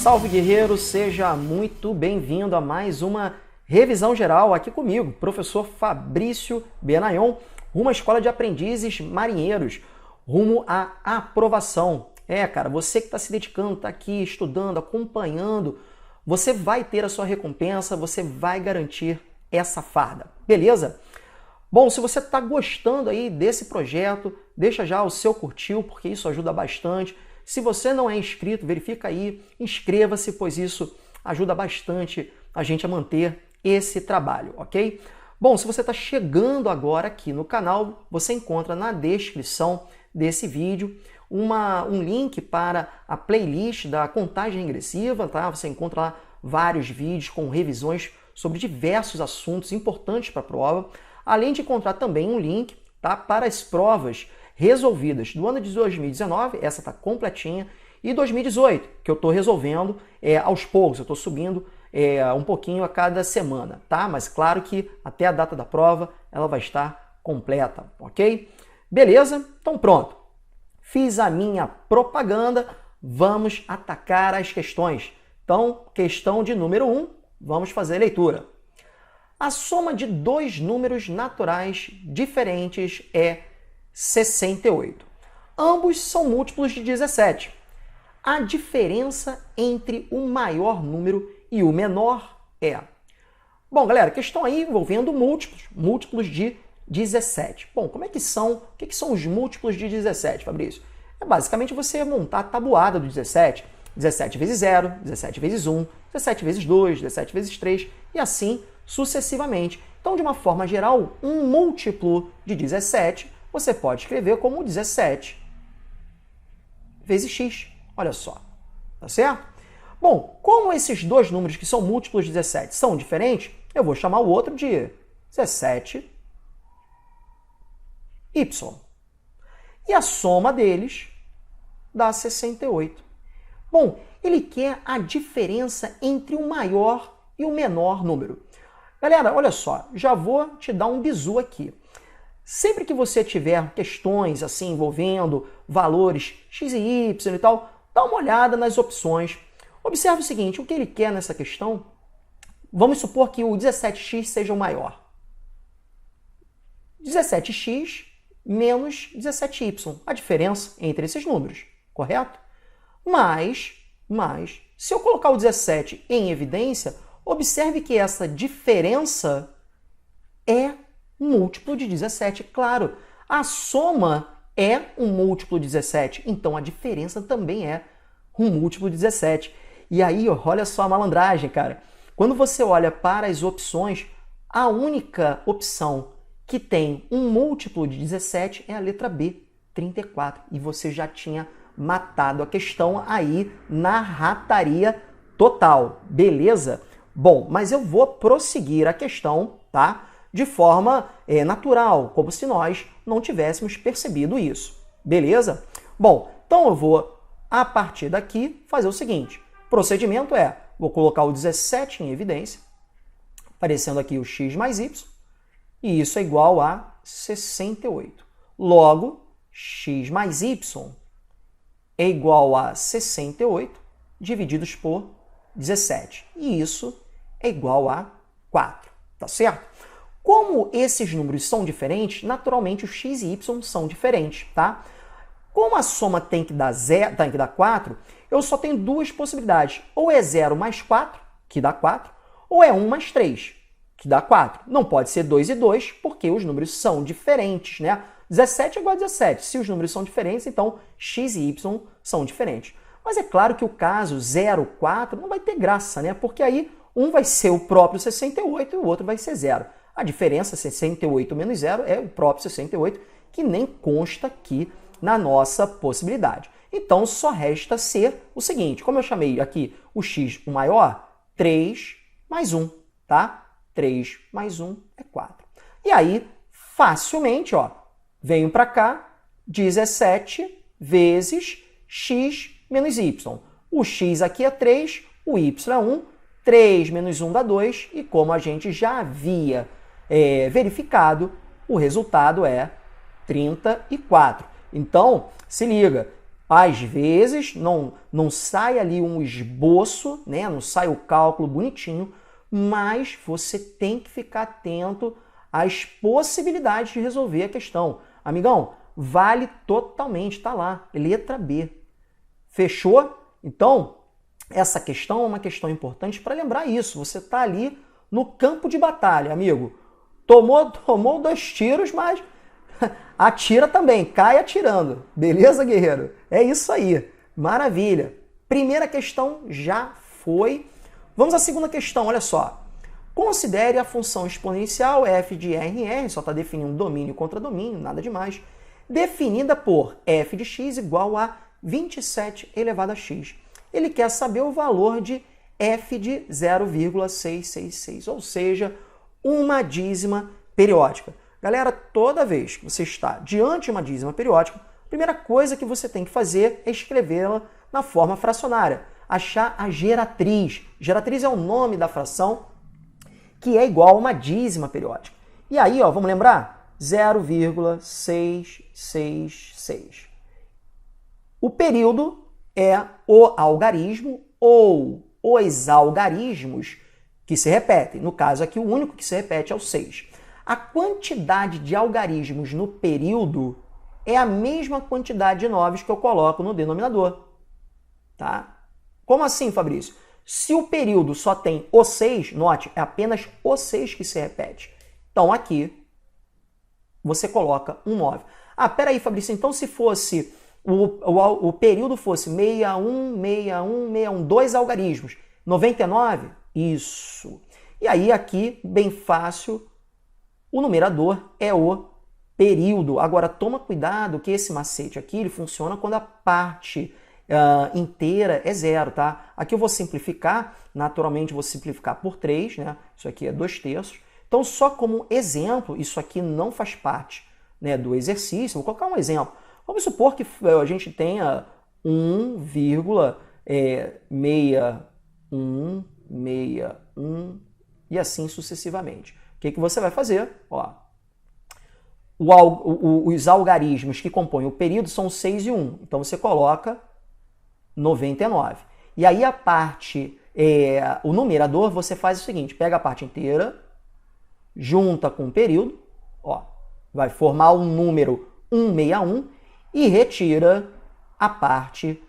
salve guerreiro, seja muito bem-vindo a mais uma revisão geral aqui comigo, professor Fabrício Benayon, rumo à Escola de Aprendizes Marinheiros, rumo à aprovação. Cara, você que está se dedicando, está aqui estudando, acompanhando, você vai ter a sua recompensa, você vai garantir essa farda, beleza? Bom, se você está gostando aí desse projeto, deixa já o seu curtir, porque isso ajuda bastante. Se você não é inscrito, verifica aí, inscreva-se, pois isso ajuda bastante a gente a manter esse trabalho, ok? Bom, se você está chegando agora aqui no canal, você encontra na descrição desse vídeo um link para a playlist da contagem regressiva, tá? Você encontra lá vários vídeos com revisões sobre diversos assuntos importantes para a prova, além de encontrar também um link, tá, para as provas resolvidas do ano de 2019, essa está completinha, e 2018, que eu estou resolvendo aos poucos, eu estou subindo um pouquinho a cada semana, tá? Mas claro que até a data da prova ela vai estar completa, ok? Beleza? Então pronto. Fiz a minha propaganda, vamos atacar as questões. Então, questão de número 1, vamos fazer a leitura. A soma de dois números naturais diferentes é 68. Ambos são múltiplos de 17. A diferença entre o maior número e o menor é... Bom, galera, questão aí envolvendo múltiplos de 17. Bom, como é que são? O que são os múltiplos de 17, Fabrício? É basicamente você montar a tabuada do 17. 17 vezes 0, 17 vezes 1, 17 vezes 2, 17 vezes 3 e assim sucessivamente. Então, de uma forma geral, um múltiplo de 17 você pode escrever como 17 vezes x. Olha só, tá certo? Bom, como esses dois números que são múltiplos de 17 são diferentes, eu vou chamar o outro de 17y. E a soma deles dá 68. Bom, ele quer a diferença entre o maior e o menor número. Galera, olha só, já vou te dar um bizu aqui. Sempre que você tiver questões assim envolvendo valores x e y e tal, dá uma olhada nas opções. Observe o seguinte, o que ele quer nessa questão, vamos supor que o 17x seja o maior. 17x menos 17y, a diferença entre esses números, correto? Mas, se eu colocar o 17 em evidência, observe que essa diferença é um múltiplo de 17. Claro, a soma é um múltiplo de 17, então a diferença também é um múltiplo de 17. E aí, olha só a malandragem, cara. Quando você olha para as opções, a única opção que tem um múltiplo de 17 é a letra B, 34. E você já tinha matado a questão aí na rataria total, beleza? Bom, mas eu vou prosseguir a questão, tá? De forma natural, como se nós não tivéssemos percebido isso, beleza? Bom, então eu vou, a partir daqui, fazer o seguinte. O procedimento vou colocar o 17 em evidência, aparecendo aqui o x mais y, e isso é igual a 68. Logo, x mais y é igual a 68 divididos por 17. E isso é igual a 4, tá certo? Como esses números são diferentes, naturalmente os x e y são diferentes, tá? Como a soma tem que dar 4, eu só tenho duas possibilidades. Ou é 0 mais 4, que dá 4, ou é 1 mais 3, que dá 4. Não pode ser 2 e 2, porque os números são diferentes, né? 17 é igual a 17. Se os números são diferentes, então x e y são diferentes. Mas é claro que o caso 0, 4 não vai ter graça, né? Porque aí um vai ser o próprio 68 e o outro vai ser 0. A diferença 68 menos 0 é o próprio 68, que nem consta aqui na nossa possibilidade. Então só resta ser o seguinte, como eu chamei aqui o x o maior, 3 mais 1, tá? 3 mais 1 é 4. E aí, facilmente, ó, venho para cá, 17 vezes x menos y. O x aqui é 3, o y é 1, 3 menos 1 dá 2, e como a gente já havia verificado, o resultado é 34. Então, se liga, Às vezes não sai ali um esboço, né? Não sai o cálculo bonitinho, mas você tem que ficar atento às possibilidades de resolver a questão. Amigão, vale totalmente, tá lá, letra B. Fechou? Então, essa questão é uma questão importante para lembrar isso. Você está ali no campo de batalha, amigo. Tomou 2 tiros, mas atira também, cai atirando. Beleza, guerreiro? É isso aí. Maravilha. Primeira questão já foi. Vamos à segunda questão, olha só. Considere a função exponencial f de r em r, só está definindo domínio contra domínio, nada demais, definida por f de x igual a 27 elevado a x. Ele quer saber o valor de f de 0,666, ou seja, uma dízima periódica. Galera, toda vez que você está diante de uma dízima periódica, a primeira coisa que você tem que fazer é escrevê-la na forma fracionária. Achar a geratriz. Geratriz é o nome da fração que é igual a uma dízima periódica. E aí, ó, vamos lembrar? 0,666. O período é o algarismo ou os algarismos que se repetem. No caso aqui, o único que se repete é o 6. A quantidade de algarismos no período é a mesma quantidade de 9 que eu coloco no denominador. Tá? Como assim, Fabrício? Se o período só tem o 6, note, é apenas o 6 que se repete. Então aqui você coloca um 9. Ah, peraí, Fabrício, então se fosse o período fosse 61, 61, 61, 2 algarismos, 99? Isso. E aí aqui, bem fácil, o numerador é o período. Agora toma cuidado que esse macete aqui ele funciona quando a parte inteira é 0, tá? Aqui eu vou simplificar, naturalmente vou simplificar por 3, né? Isso aqui é 2/3. Então, só como exemplo, isso aqui não faz parte, né, do exercício. Vou colocar um exemplo. Vamos supor que a gente tenha 1,6161 e assim sucessivamente. O que você vai fazer? Ó, os algarismos que compõem o período são 6 e 1. Então, você coloca 99. E aí a parte, o numerador, você faz o seguinte, pega a parte inteira, junta com o período, ó, vai formar um número 161 e retira a parte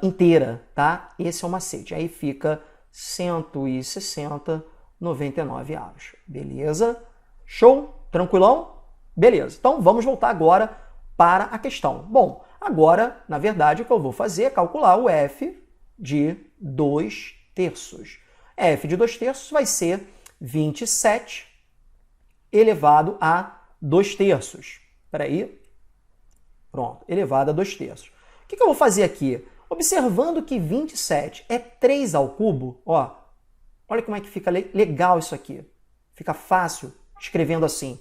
inteira, tá? Esse é o macete. Aí fica 160,99 avos. Beleza? Show? Tranquilão? Beleza. Então, vamos voltar agora para a questão. Bom, agora, na verdade, o que eu vou fazer é calcular o f de 2/3. F de 2/3 vai ser 27 elevado a 2/3. Espera aí. Pronto, elevado a 2/3. O que eu vou fazer aqui? Observando que 27 é 3 ao cubo, ó, olha como é que fica legal isso aqui. Fica fácil escrevendo assim.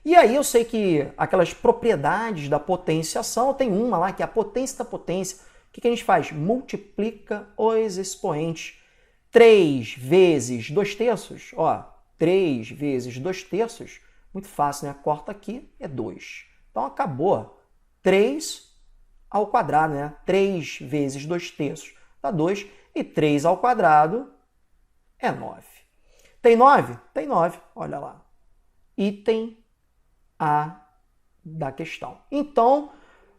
E aí eu sei que aquelas propriedades da potenciação, tem uma lá que é a potência da potência. O que a gente faz? Multiplica os expoentes. 3 vezes 2/3, ó, 3 vezes 2/3, muito fácil, né? Corta aqui, é 2. Então acabou. 3 ao quadrado, né? 3 vezes 2/3 dá 2 e 3 ao quadrado é 9. Tem 9? Tem 9, olha lá. Item A da questão. Então,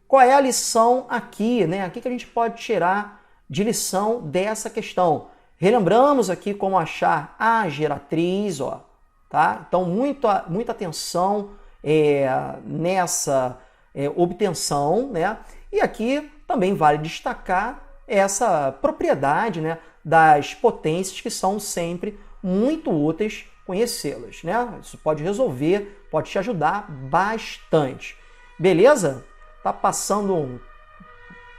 qual é a lição aqui, né? O que a gente pode tirar de lição dessa questão? Relembramos aqui como achar a geratriz, ó, tá? Então, muita atenção nessa obtenção, né? E aqui também vale destacar essa propriedade, né, das potências que são sempre muito úteis conhecê-las, né? Isso pode resolver, pode te ajudar bastante. Beleza? Tá passando um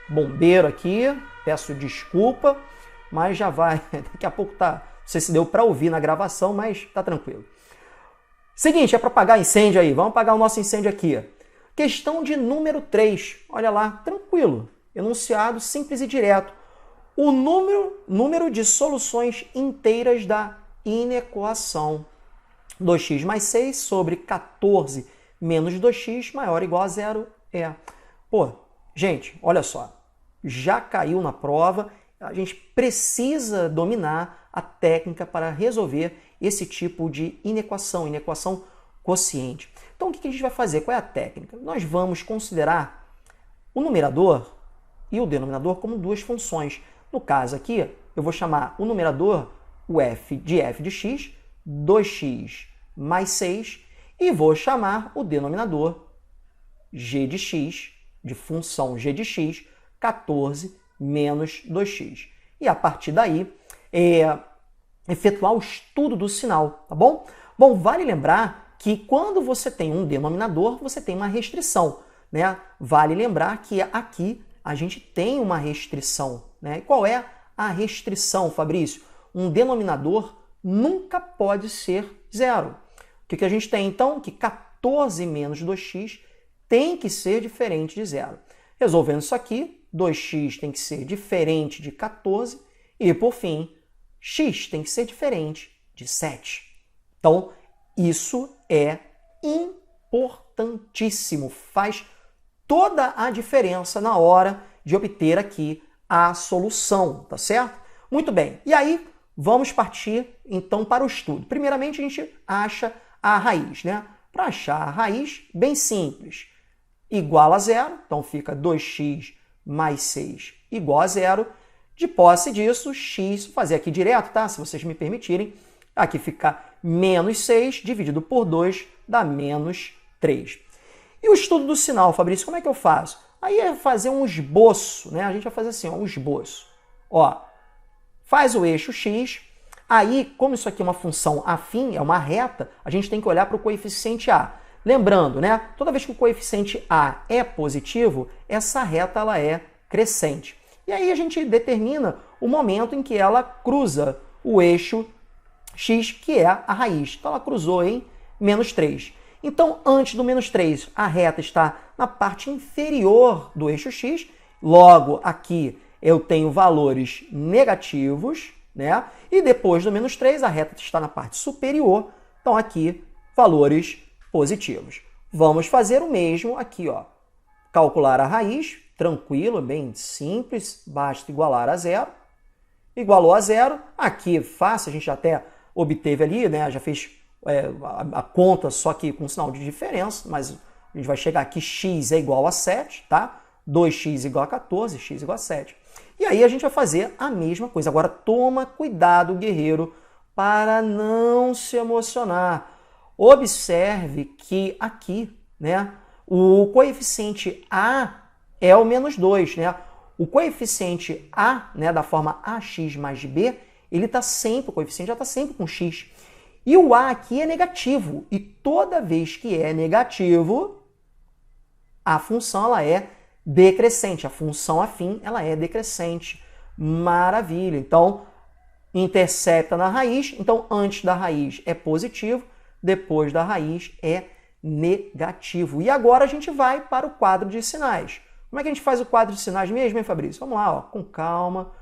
bombeiro aqui, peço desculpa, mas já vai, daqui a pouco tá, não sei se deu para ouvir na gravação, mas tá tranquilo. Seguinte, é para apagar incêndio aí, vamos apagar o nosso incêndio aqui. Questão de número 3, olha lá, tranquilo, enunciado simples e direto. O número de soluções inteiras da inequação 2x mais 6 sobre 14 menos 2x maior ou igual a 0 é. Pô, gente, olha só, já caiu na prova, a gente precisa dominar a técnica para resolver esse tipo de inequação quociente. Então, o que a gente vai fazer? Qual é a técnica? Nós vamos considerar o numerador e o denominador como duas funções. No caso aqui, eu vou chamar o numerador o f de x, 2x mais 6, e vou chamar o denominador g de x, de função g de x, 14 menos 2x. E a partir daí, efetuar o estudo do sinal, tá bom? Bom, vale lembrar que quando você tem um denominador, você tem uma restrição, né? Vale lembrar que aqui a gente tem uma restrição, né? E qual é a restrição, Fabrício? Um denominador nunca pode ser zero. O que a gente tem, então? Que 14 menos 2x tem que ser diferente de zero. Resolvendo isso aqui, 2x tem que ser diferente de 14 e, por fim, x tem que ser diferente de 7. Então, isso é importantíssimo, faz toda a diferença na hora de obter aqui a solução, tá certo? Muito bem, e aí vamos partir então para o estudo. Primeiramente, a gente acha a raiz, né? Para achar a raiz, bem simples, igual a zero, então fica 2x mais 6 igual a zero. De posse disso, x, vou fazer aqui direto, tá? Se vocês me permitirem, aqui fica menos 6 dividido por 2 dá menos 3. E o estudo do sinal, Fabrício, como é que eu faço? Aí é fazer um esboço, né? A gente vai fazer assim, ó, um esboço. Ó, faz o eixo x, aí, como isso aqui é uma função afim, é uma reta, a gente tem que olhar para o coeficiente a. Lembrando, né? Toda vez que o coeficiente a é positivo, essa reta ela é crescente. E aí a gente determina o momento em que ela cruza o eixo x, que é a raiz. Então ela cruzou em menos 3. Então, antes do menos 3, a reta está na parte inferior do eixo x. Logo, aqui eu tenho valores negativos, né? E depois do menos 3, a reta está na parte superior. Então, aqui, valores positivos. Vamos fazer o mesmo aqui, ó. Calcular a raiz, tranquilo, bem simples, basta igualar a zero. Igualou a zero, aqui fácil, a gente até obteve ali, né? Já fez a conta, só que com sinal de diferença, mas a gente vai chegar aqui, x é igual a 7, tá? 2x igual a 14, x igual a 7. E aí a gente vai fazer a mesma coisa. Agora toma cuidado, guerreiro, para não se emocionar. Observe que aqui, né, o coeficiente a é o menos 2, né? O coeficiente a, né, da forma ax mais b, ele está sempre, o coeficiente já está sempre com x. E o a aqui é negativo. E toda vez que é negativo, a função ela é decrescente. A função afim ela é decrescente. Maravilha. Então, intercepta na raiz. Então, antes da raiz é positivo, depois da raiz é negativo. E agora a gente vai para o quadro de sinais. Como é que a gente faz o quadro de sinais mesmo, hein, Fabrício? Vamos lá, ó, com calma.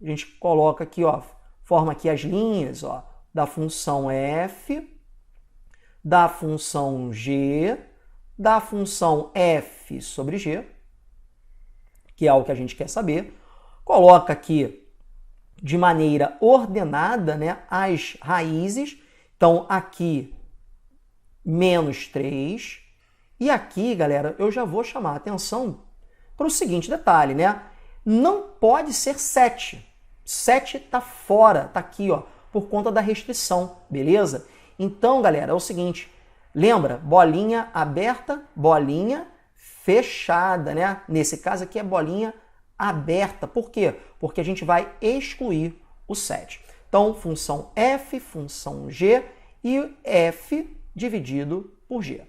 A gente coloca aqui, ó, forma aqui as linhas, ó, da função f, da função g, da função f sobre g, que é o que a gente quer saber. Coloca aqui de maneira ordenada, né, as raízes. Então, aqui, menos 3. E aqui, galera, eu já vou chamar a atenção para o seguinte detalhe, né? Não pode ser 7. 7 está fora, está aqui, ó, por conta da restrição, beleza? Então, galera, é o seguinte, lembra, bolinha aberta, bolinha fechada, né? Nesse caso aqui é bolinha aberta. Por quê? Porque a gente vai excluir o 7. Então, função f, função g e f dividido por g.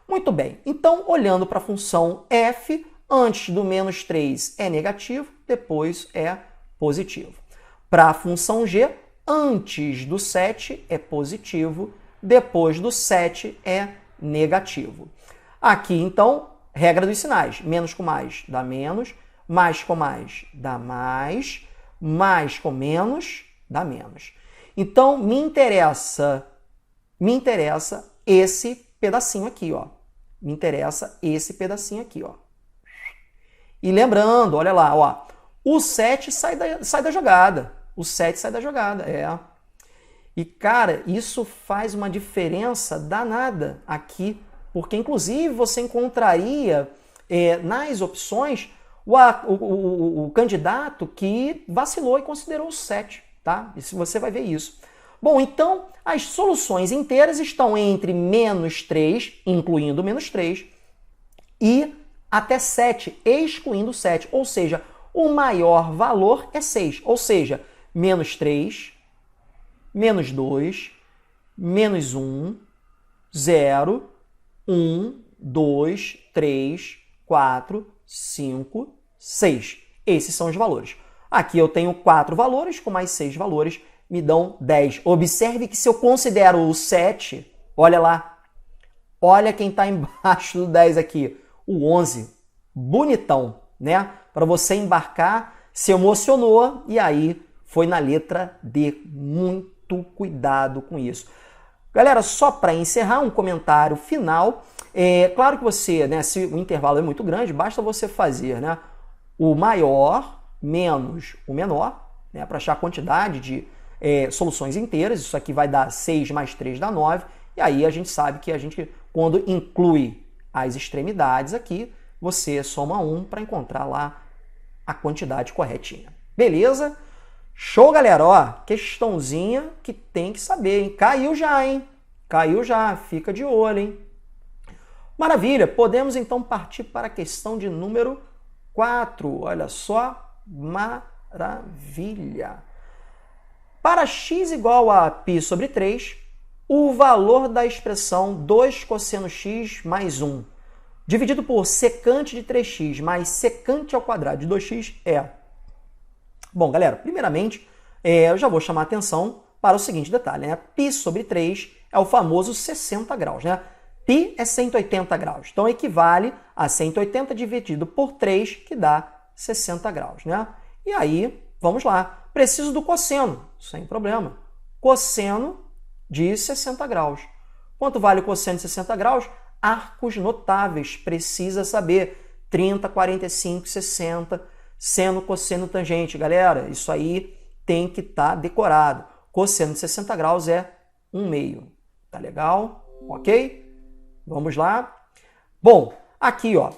Muito bem, então, olhando para a função f, antes do menos 3 é negativo, depois é positivo. Para a função g, antes do 7 é positivo, depois do 7 é negativo. Aqui, então, regra dos sinais. Menos com mais dá menos, mais com mais dá mais com menos dá menos. Então, me interessa esse pedacinho aqui, ó. Me interessa esse pedacinho aqui, ó. E lembrando, olha lá, ó, o 7 sai da jogada. O 7 sai da jogada, é. E, cara, isso faz uma diferença danada aqui, porque, inclusive, você encontraria nas opções o candidato que vacilou e considerou o 7, tá? E você vai ver isso. Bom, então, as soluções inteiras estão entre menos 3, incluindo menos 3, e até 7, excluindo 7. Ou seja, o maior valor é 6. Ou seja, menos 3, menos 2, menos 1, 0, 1, 2, 3, 4, 5, 6. Esses são os valores. Aqui eu tenho 4 valores, com mais 6 valores, me dão 10. Observe que se eu considero o 7, olha lá, olha quem está embaixo do 10 aqui, o 11. Bonitão, né? Para você embarcar, se emocionou e aí foi na letra D. Muito cuidado com isso. Galera, só para encerrar, um comentário final. Claro que você, né, se o intervalo é muito grande, basta você fazer, né, o maior menos o menor, né, para achar a quantidade de soluções inteiras. Isso aqui vai dar 6 mais 3 dá 9. E aí a gente sabe que quando inclui as extremidades aqui, você soma 1 para encontrar lá a quantidade corretinha. Beleza? Show, galera! Ó, questãozinha que tem que saber, hein? Caiu já, hein? Caiu já. Fica de olho, hein? Maravilha! Podemos então partir para a questão de número 4. Olha só, maravilha! Para x igual a π sobre 3, o valor da expressão 2 cosseno x mais 1 dividido por secante de 3x mais secante ao quadrado de 2x é... Bom, galera, primeiramente, eu já vou chamar a atenção para o seguinte detalhe, né? Π sobre 3 é o famoso 60 graus, né? Π é 180 graus, então equivale a 180 dividido por 3, que dá 60 graus, né? E aí, vamos lá. Preciso do cosseno, sem problema. Cosseno de 60 graus. Quanto vale o cosseno de 60 graus? Arcos notáveis, precisa saber. 30, 45, 60, seno, cosseno, tangente. Galera, isso aí tem que estar decorado. Cosseno de 60 graus é 1/2. Tá legal? Ok? Vamos lá. Bom, aqui, ó.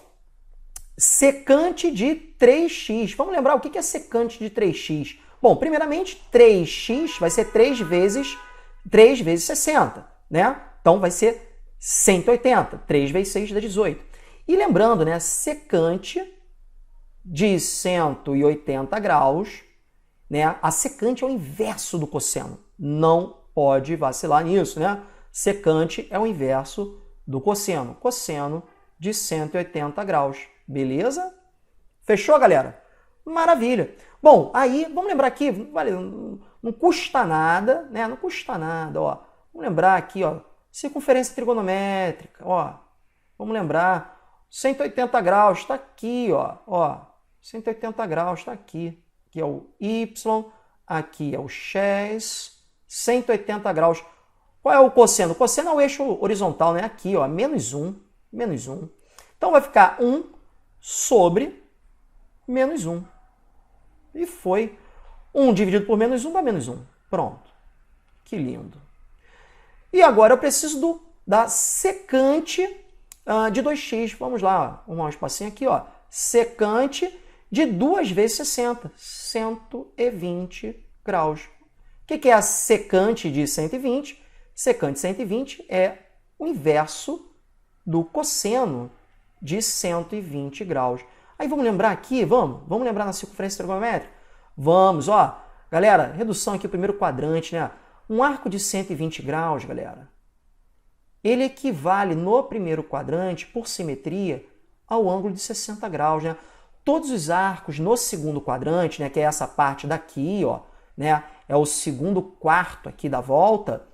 Secante de 3x. Vamos lembrar o que é secante de 3x? Bom, primeiramente, 3x vai ser 3 vezes 60, né? Então, vai ser 180. 3 vezes 6 dá 18. E lembrando, né? Secante de 180 graus, né? A secante é o inverso do cosseno. Não pode vacilar nisso, né? Secante é o inverso do cosseno. Cosseno de 180 graus. Beleza? Fechou, galera? Maravilha. Bom, aí, vamos lembrar aqui, não custa nada, né? Não custa nada, ó. Vamos lembrar aqui, ó, circunferência trigonométrica, ó. Vamos lembrar, 180 graus está aqui, ó. 180 graus está aqui. Aqui é o Y, aqui é o X, 180 graus. Qual é o cosseno? O cosseno é o eixo horizontal, né? Aqui, ó, menos 1. Então vai ficar 1 sobre menos 1. E foi 1 dividido por menos 1 dá menos 1. Pronto. Que lindo. E agora eu preciso da secante de 2x. Vamos lá, vamos um espacinho aqui, ó. Secante de 2 vezes 60. 120 graus. O que é a secante de 120? Secante de 120 é o inverso do cosseno de 120 graus. Aí vamos lembrar aqui, vamos lembrar na circunferência trigonométrica? Vamos, ó. Galera, redução aqui, o primeiro quadrante, né? Um arco de 120 graus, galera, ele equivale no primeiro quadrante, por simetria, ao ângulo de 60 graus, né? Todos os arcos no segundo quadrante, né, que é essa parte daqui, ó, né, é o segundo quarto aqui da volta,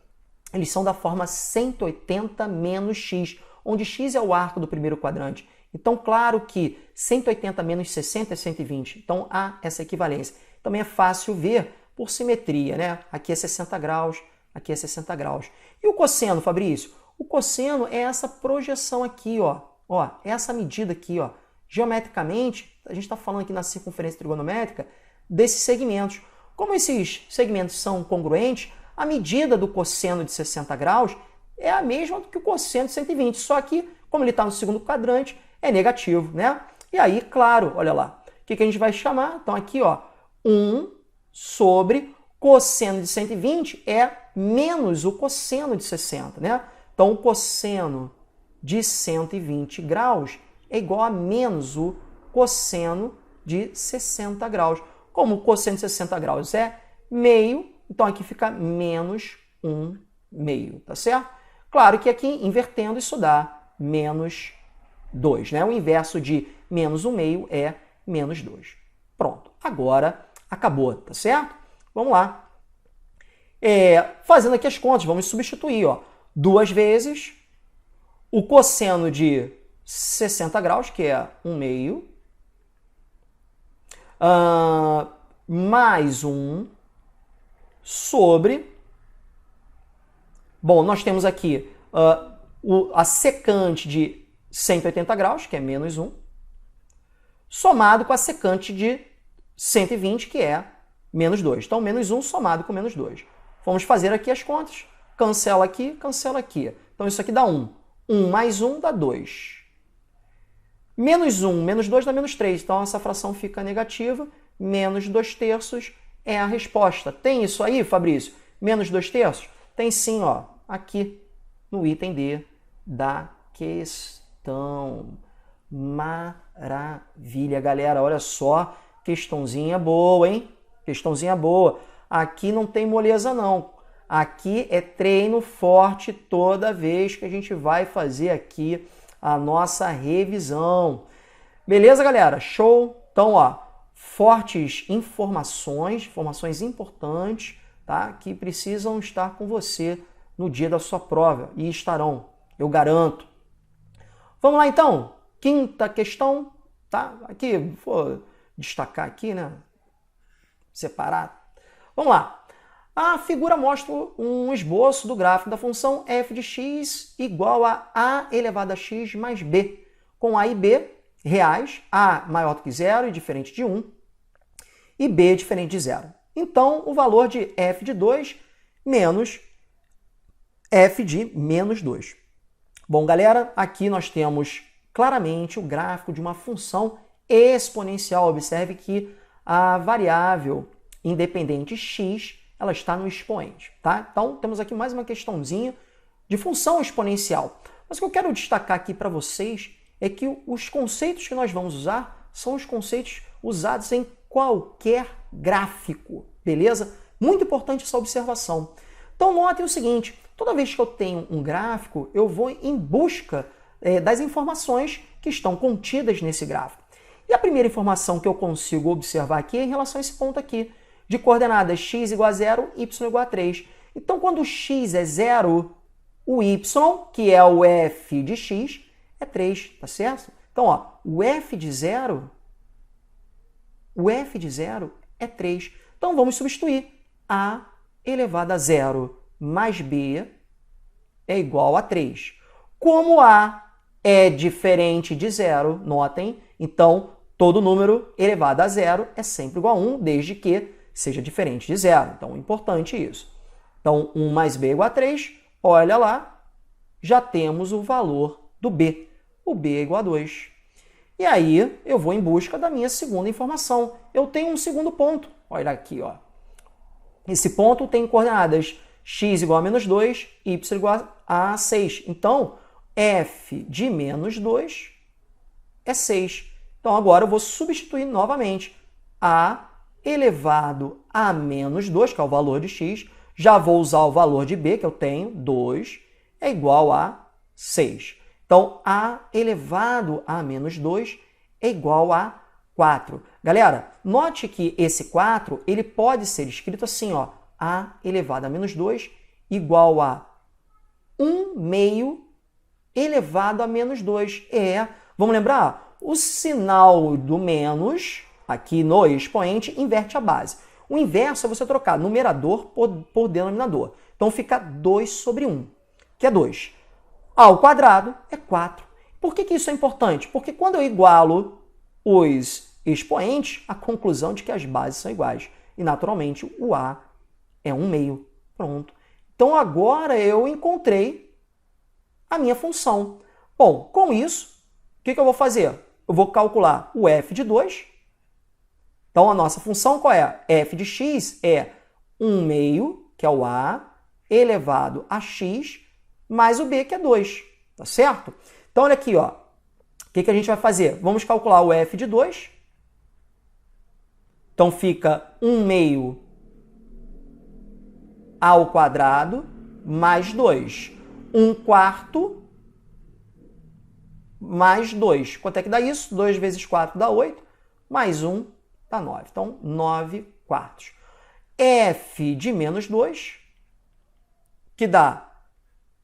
eles são da forma 180 menos x, onde x é o arco do primeiro quadrante. Então, claro que 180 menos 60 é 120. Então, há essa equivalência. Também é fácil ver por simetria, né? Aqui é 60 graus, aqui é 60 graus. E o cosseno, Fabrício? O cosseno é essa projeção aqui, ó. Ó, essa medida aqui, ó. Geometricamente, a gente está falando aqui na circunferência trigonométrica desses segmentos. Como esses segmentos são congruentes, a medida do cosseno de 60 graus é a mesma do que o cosseno de 120, só que, como ele está no segundo quadrante, é negativo, né? E aí, claro, olha lá, o que a gente vai chamar? Então aqui, ó, 1 sobre cosseno de 120 é menos o cosseno de 60, né? Então o cosseno de 120 graus é igual a menos o cosseno de 60 graus. Como o cosseno de 60 graus é meio, então aqui fica menos 1 meio, tá certo? Claro que aqui, invertendo, isso dá menos 2, né? O inverso de menos 1 meio é menos 2. Pronto, agora acabou, tá certo? Vamos lá. Fazendo aqui as contas, vamos substituir, ó, 2 vezes o cosseno de 60 graus, que é 1 meio, mais 1 sobre... Bom, nós temos aqui a secante de 180 graus, que é menos 1, somado com a secante de 120, que é menos 2. Então, menos 1 somado com menos 2. Vamos fazer aqui as contas. Cancela aqui, cancela aqui. Então, isso aqui dá 1. 1 mais 1 dá 2. Menos 1, menos 2 dá menos 3. Então, essa fração fica negativa. Menos 2 terços é a resposta. Tem isso aí, Fabrício? Menos 2 terços? Tem sim, ó, aqui no item D da questão. Maravilha, galera. Olha só, questãozinha boa, hein? Questãozinha boa. Aqui não tem moleza, não. Aqui é treino forte toda vez que a gente vai fazer aqui a nossa revisão. Beleza, galera? Show? Então, ó, fortes informações importantes, tá? Que precisam estar com você no dia da sua prova. E estarão, eu garanto. Vamos lá, então. Quinta questão, tá? Aqui, vou destacar aqui, né? Separar. Vamos lá. A figura mostra um esboço do gráfico da função f de x igual a elevado a x mais b, com a e b reais, a maior do que zero e diferente de 1, e b diferente de zero. Então, o valor de f de 2 menos f de menos 2. Bom, galera, aqui nós temos claramente o gráfico de uma função exponencial. Observe que a variável independente x, ela está no expoente, tá? Então, temos aqui mais uma questãozinha de função exponencial. Mas o que eu quero destacar aqui para vocês é que os conceitos que nós vamos usar são os conceitos usados em qualquer gráfico, beleza? Muito importante essa observação. Então, notem o seguinte, toda vez que eu tenho um gráfico, eu vou em busca das informações que estão contidas nesse gráfico. E a primeira informação que eu consigo observar aqui é em relação a esse ponto aqui, de coordenadas x igual a 0, y igual a 3. Então, quando o x é 0, o y, que é o f de x, é 3, tá certo? Então, ó, o f de 0 é 3. Então, vamos substituir. A elevado a 0 mais b é igual a 3. Como a é diferente de 0, notem, então, todo número elevado a 0 é sempre igual a 1, desde que seja diferente de 0. Então, é importante isso. Então, 1 mais b é igual a 3. Olha lá, já temos o valor do b. O b é igual a 2. E aí, eu vou em busca da minha segunda informação. Eu tenho um segundo ponto. Olha aqui, ó. Esse ponto tem coordenadas x igual a menos 2, y igual a 6. Então, f de menos 2 é 6. Então, agora eu vou substituir novamente a elevado a menos 2, que é o valor de x. Já vou usar o valor de b, que eu tenho, 2, é igual a 6. Então, a elevado a menos 2 é igual a 4. Galera, note que esse 4 ele pode ser escrito assim, ó, a elevado a menos 2 igual a 1 meio elevado a menos 2. Vamos lembrar? O sinal do menos, aqui no expoente, inverte a base. O inverso é você trocar numerador por denominador. Então fica 2 sobre 1, que é 2. Ao quadrado é 4. Por que isso é importante? Porque quando eu igualo os expoentes a conclusão de que as bases são iguais. E, naturalmente, o A é 1/2. Pronto. Então, agora eu encontrei a minha função. Bom, com isso, o que eu vou fazer? Eu vou calcular o f de 2. Então, a nossa função qual é? F de x é 1/2, que é o A, elevado a x, mais o b, que é 2. Tá certo? Então, olha aqui, ó. O que a gente vai fazer? Vamos calcular o f de 2. Então, fica 1/2 ao quadrado mais 2. 1/4 mais 2. Quanto é que dá isso? 2 vezes 4 dá 8, mais 1 dá 9. Então, 9/4. F de menos 2, que dá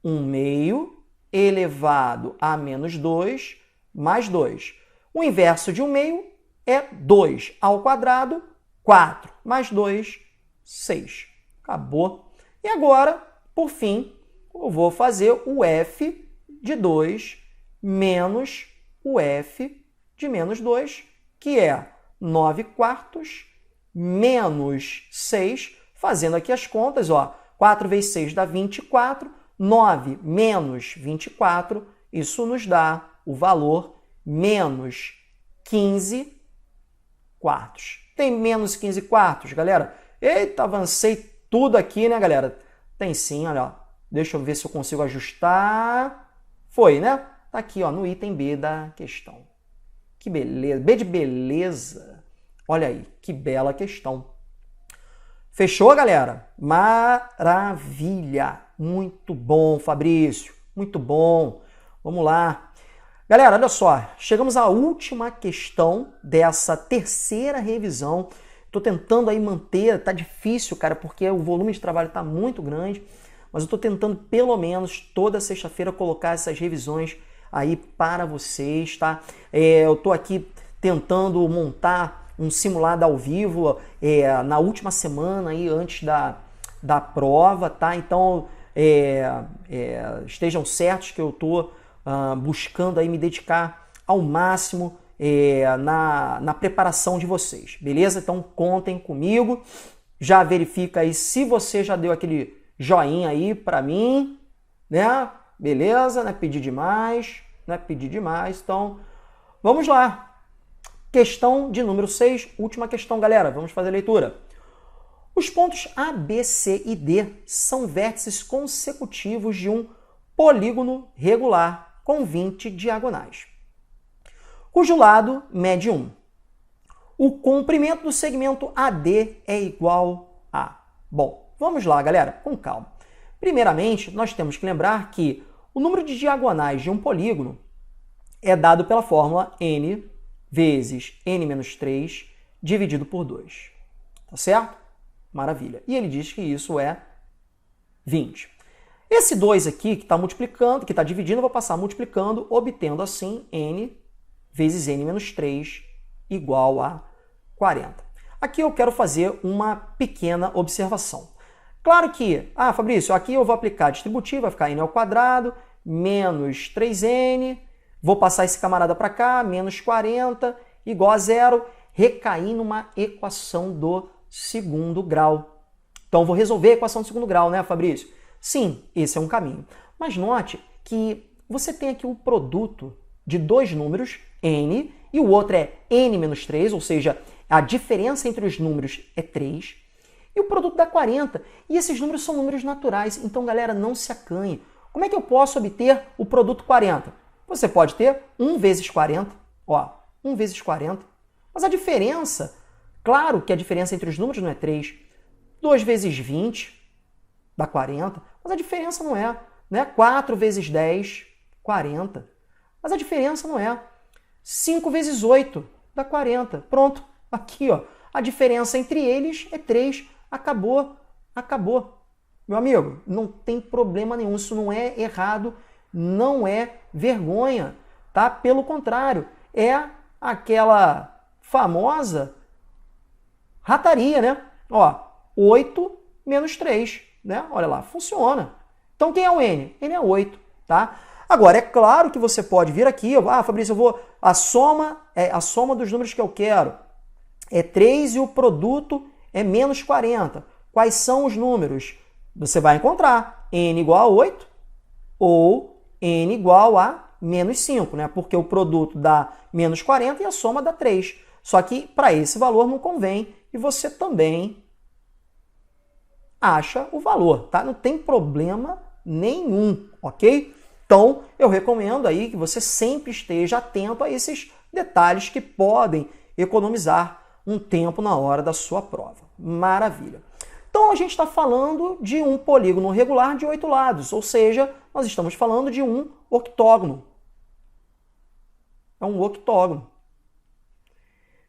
1/2 elevado a menos 2 mais 2. O inverso de 1/2 é 2 ao quadrado, 4 mais 2, 6. Acabou. E agora, por fim, eu vou fazer o f de 2 menos o f de menos 2, que é 9/4 menos 6. Fazendo aqui as contas, ó, 4 vezes 6 dá 24, 9 menos 24, isso nos dá o valor menos 15 quartos. Tem menos 15 quartos, galera? Eita, avancei tudo aqui, né, galera? Tem sim, olha, ó. Deixa eu ver se eu consigo ajustar. Foi, né? Tá aqui, ó, no item B da questão. Que beleza. B de beleza. Olha aí, que bela questão. Fechou, galera? Maravilha. Muito bom, Fabrício. Muito bom. Vamos lá. Galera, olha só. Chegamos à última questão dessa terceira revisão. Estou tentando aí manter, tá difícil, cara, porque o volume de trabalho está muito grande, mas eu estou tentando pelo menos toda sexta-feira colocar essas revisões aí para vocês, tá? Eu estou aqui tentando montar um simulado ao vivo na última semana aí antes da prova, tá? Então estejam certos que eu estou buscando aí me dedicar ao máximo na preparação de vocês, beleza? Então contem comigo, já verifica aí se você já deu aquele joinha aí para mim, né? Beleza? Não é pedir demais, não é pedir demais, então vamos lá. Questão de número 6, última questão, galera, vamos fazer a leitura. Os pontos A, B, C e D são vértices consecutivos de um polígono regular com 20 diagonais, cujo lado mede 1. O comprimento do segmento AD é igual a... Bom, vamos lá, galera, com calma. Primeiramente, nós temos que lembrar que o número de diagonais de um polígono é dado pela fórmula n vezes n-3 dividido por 2. Tá certo? Maravilha. E ele diz que isso é 20. Esse 2 aqui, que está multiplicando, que está dividindo, eu vou passar multiplicando, obtendo assim n vezes n-3 igual a 40. Aqui eu quero fazer uma pequena observação. Claro que, Fabrício, aqui eu vou aplicar distributivo, vai ficar n ao quadrado, menos 3n, vou passar esse camarada para cá, menos 40, igual a zero, recair numa equação do segundo grau. Então, vou resolver a equação do segundo grau, né, Fabrício? Sim, esse é um caminho. Mas note que você tem aqui o produto de dois números, n, e o outro é n-3, ou seja, a diferença entre os números é 3, e o produto dá 40. E esses números são números naturais, então, galera, não se acanhe. Como é que eu posso obter o produto 40? Você pode ter 1 vezes 40, ó, 1 vezes 40. Mas a diferença, claro que a diferença entre os números não é 3. 2 vezes 20 dá 40, mas a diferença não é, né? 4 vezes 10, 40. Mas a diferença não é. 5 vezes 8 dá 40. Pronto, aqui, ó. A diferença entre eles é 3. Acabou, acabou. Meu amigo, não tem problema nenhum, isso não é errado, não é vergonha, tá? Pelo contrário, é aquela famosa rataria, né? Ó, 8 menos 3, né? Olha lá, funciona. Então, quem é o n? N é 8, tá? Agora, é claro que você pode vir aqui, Fabrício, a soma dos números que eu quero é 3 e o produto é menos 40. Quais são os números? Você vai encontrar n igual a 8 ou n igual a menos 5, né? Porque o produto dá menos 40 e a soma dá 3. Só que para esse valor não convém e você também acha o valor, tá? Não tem problema nenhum, ok? Então, eu recomendo aí que você sempre esteja atento a esses detalhes que podem economizar um tempo na hora da sua prova. Maravilha! Então, a gente está falando de um polígono regular de 8 lados, ou seja, nós estamos falando de um octógono. É um octógono.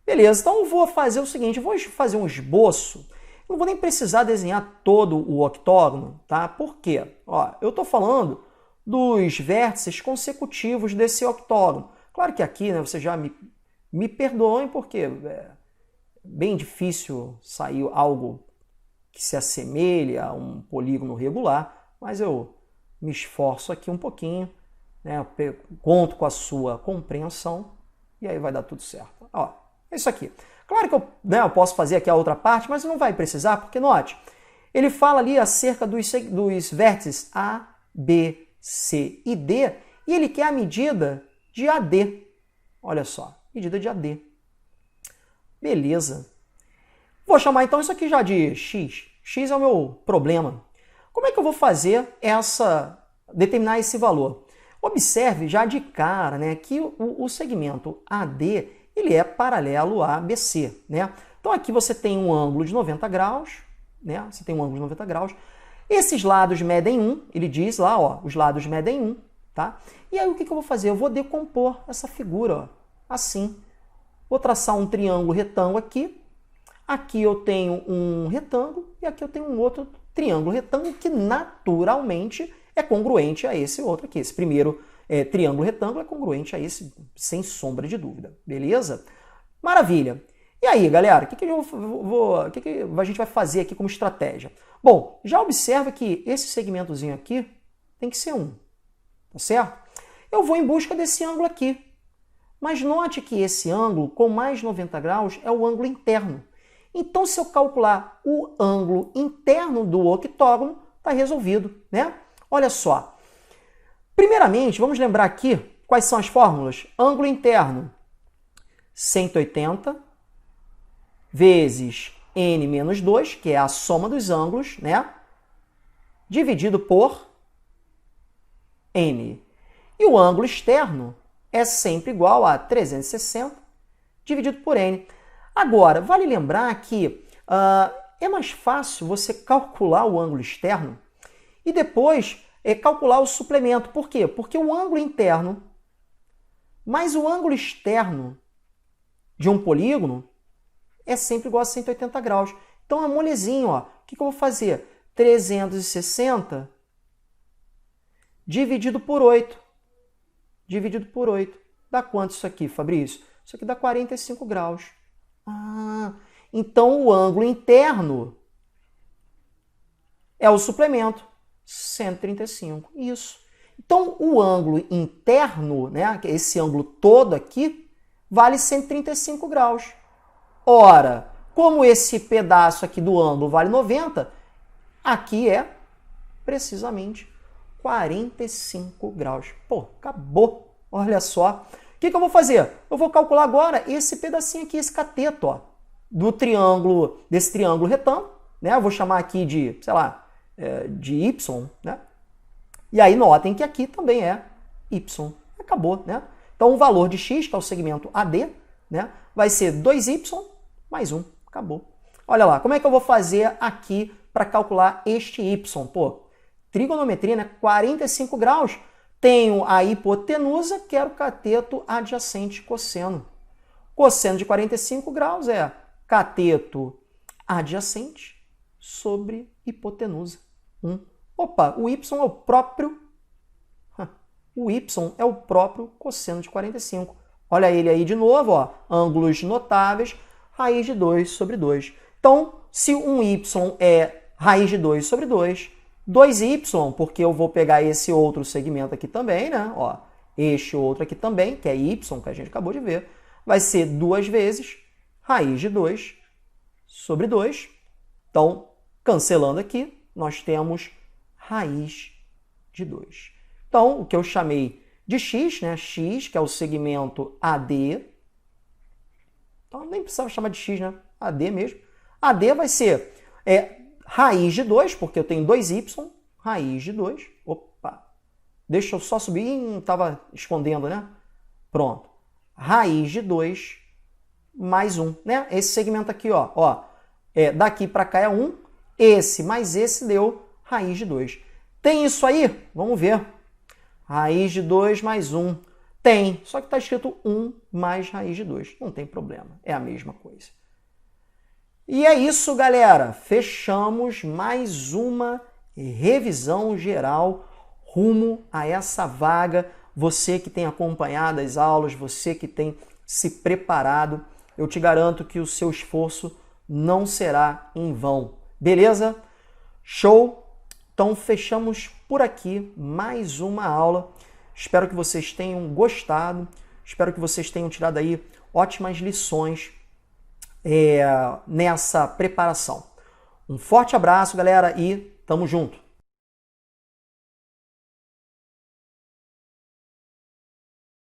Beleza, então eu vou fazer o seguinte, eu vou fazer um esboço. Eu não vou nem precisar desenhar todo o octógono, tá? Por quê? Ó, eu estou falando dos vértices consecutivos desse octógono. Claro que aqui, né, vocês já me perdoem, porque é bem difícil sair algo que se assemelhe a um polígono regular, mas eu me esforço aqui um pouquinho, né, conto com a sua compreensão e aí vai dar tudo certo. Ó, é isso aqui. Claro que eu posso fazer aqui a outra parte, mas não vai precisar, porque note, ele fala ali acerca dos vértices A, B, C e D, e ele quer a medida de AD. Olha só, medida de AD. Beleza. Vou chamar então isso aqui já de X. X é o meu problema. Como é que eu vou fazer determinar esse valor? Observe já de cara, né, que o segmento AD ele é paralelo a BC, né? Então aqui você tem um ângulo de 90 graus, né? Você tem um ângulo de 90 graus. Esses lados medem 1, ele diz lá, ó, os lados medem 1, tá? E aí o que eu vou fazer? Eu vou decompor essa figura, ó, assim. Vou traçar um triângulo retângulo aqui. Aqui eu tenho um retângulo e aqui eu tenho um outro triângulo retângulo que naturalmente é congruente a esse outro aqui. Esse primeiro triângulo retângulo é congruente a esse, sem sombra de dúvida. Beleza? Maravilha! E aí, galera, o que a gente vai fazer aqui como estratégia? Bom, já observa que esse segmentozinho aqui tem que ser 1, tá certo? Eu vou em busca desse ângulo aqui. Mas note que esse ângulo com mais 90 graus é o ângulo interno. Então, se eu calcular o ângulo interno do octógono, está resolvido, né? Olha só. Primeiramente, vamos lembrar aqui quais são as fórmulas. Ângulo interno, 180 vezes n menos 2, que é a soma dos ângulos, né? Dividido por n. E o ângulo externo é sempre igual a 360 dividido por n. Agora, vale lembrar que é mais fácil você calcular o ângulo externo e depois calcular o suplemento. Por quê? Porque o ângulo interno mais o ângulo externo de um polígono é sempre igual a 180 graus. Então é molezinho, ó. O que eu vou fazer? 360 dividido por 8. Dividido por 8. Dá quanto isso aqui, Fabrício? Isso aqui dá 45 graus. Ah, então o ângulo interno é o suplemento. 135. Isso. Então o ângulo interno, né, esse ângulo todo aqui, vale 135 graus. Ora, como esse pedaço aqui do ângulo vale 90, aqui é precisamente 45 graus. Pô, acabou. Olha só. O que eu vou fazer? Eu vou calcular agora esse pedacinho aqui, esse cateto, ó, do triângulo, desse triângulo retângulo, né? Eu vou chamar aqui de, sei lá, de Y, né? E aí notem que aqui também é Y. Acabou, né? Então o valor de X, que é o segmento AD, né, vai ser 2Y mais 1. Acabou. Olha lá, como é que eu vou fazer aqui para calcular este Y? Pô, trigonometria, né? 45 graus. Tenho a hipotenusa, quero cateto adjacente cosseno. Cosseno de 45 graus é cateto adjacente sobre hipotenusa. 1. Opa, o Y é o próprio... O Y é o próprio cosseno de 45. Olha ele aí de novo, ó, ângulos notáveis, raiz de 2 sobre 2. Então, se um Y é raiz de 2 sobre 2, 2y, porque eu vou pegar esse outro segmento aqui também, né? Ó, este outro aqui também, que é y, que a gente acabou de ver, vai ser 2 vezes raiz de 2 sobre 2. Então, cancelando aqui, nós temos raiz de 2. Então, o que eu chamei de x, né? X, que é o segmento AD. Então, nem precisava chamar de x, né? AD mesmo. AD vai ser raiz de 2, porque eu tenho 2y, raiz de 2. Opa! Deixa eu só subir, estava escondendo, né? Pronto. Raiz de 2 mais 1, né? Esse segmento aqui, ó, daqui para cá é 1, esse mais esse deu raiz de 2. Tem isso aí? Vamos ver. Raiz de 2 mais 1. Tem, só que está escrito 1 mais raiz de 2. Não tem problema, é a mesma coisa. E é isso, galera. Fechamos mais uma revisão geral rumo a essa vaga. Você que tem acompanhado as aulas, você que tem se preparado, eu te garanto que o seu esforço não será em vão. Beleza? Show? Então fechamos por aqui mais uma aula. Espero que vocês tenham gostado. Espero que vocês tenham tirado aí ótimas lições nessa preparação. Um forte abraço, galera, e tamo junto!